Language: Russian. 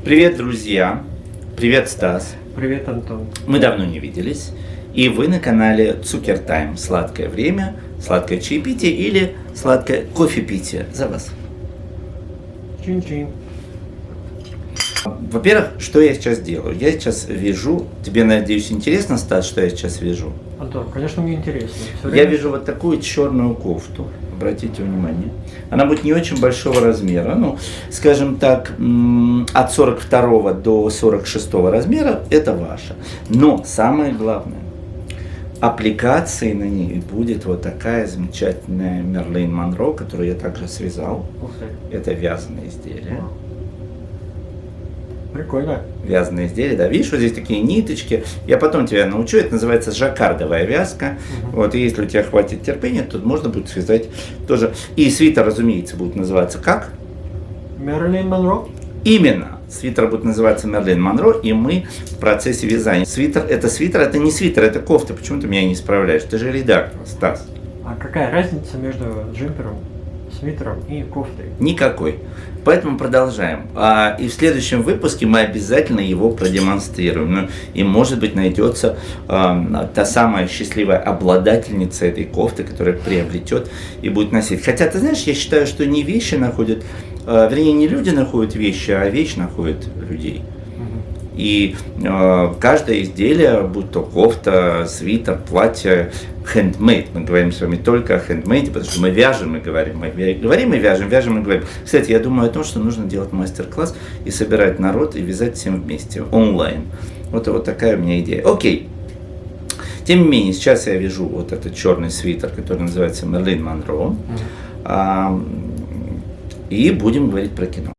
Привет, друзья! Привет, Стас! Привет, Антон. Мы давно не виделись, и вы на канале Цукер Тайм. Сладкое время, сладкое чаепитие или сладкое кофепитие. За вас. Чин-чин. Во-первых, что я сейчас делаю? Я сейчас вяжу, тебе, надеюсь, интересно, Стас, что я сейчас вяжу? Антон, конечно, мне интересно. Я вяжу вот такую черную кофту, обратите внимание. Она будет не очень большого размера, ну, скажем так, от 42 до 46 размера, это ваша. Но самое главное, аппликацией на ней будет вот такая замечательная Мерлин Монро, которую я также связал. Ух ты. Это вязаное изделие. Прикольно. Вязаные изделия, да, видишь, вот здесь такие ниточки, я потом тебя научу, это называется жаккардовая вязка, вот, и если у тебя хватит терпения, то можно будет связать тоже, и свитер, разумеется, будет называться как? Мерлин Монро? Именно, свитер будет называться Мерлин Монро, и мы в процессе вязания. Свитер, это не свитер, это кофта, почему ты меня не исправляешь, ты же редактор, Стас. А какая разница между джемпером, свитером и кофтой? Никакой. Поэтому продолжаем. И в следующем выпуске мы обязательно его продемонстрируем. Ну, и, может быть, найдется та самая счастливая обладательница этой кофты, которая приобретет и будет носить. Хотя, ты знаешь, я считаю, что не вещи находят, вернее, не люди находят вещи, а вещь находит людей. И каждое изделие, будь то кофта, свитер, платье, handmade, мы говорим с вами только о handmade, потому что мы вяжем и говорим, мы вяжем и говорим. Кстати, я думаю о том, что нужно делать мастер-класс и собирать народ и вязать всем вместе, онлайн. Вот такая у меня идея. Окей. Тем не менее, сейчас я вяжу вот этот черный свитер, который называется Мерлин Монро, и будем говорить про кино.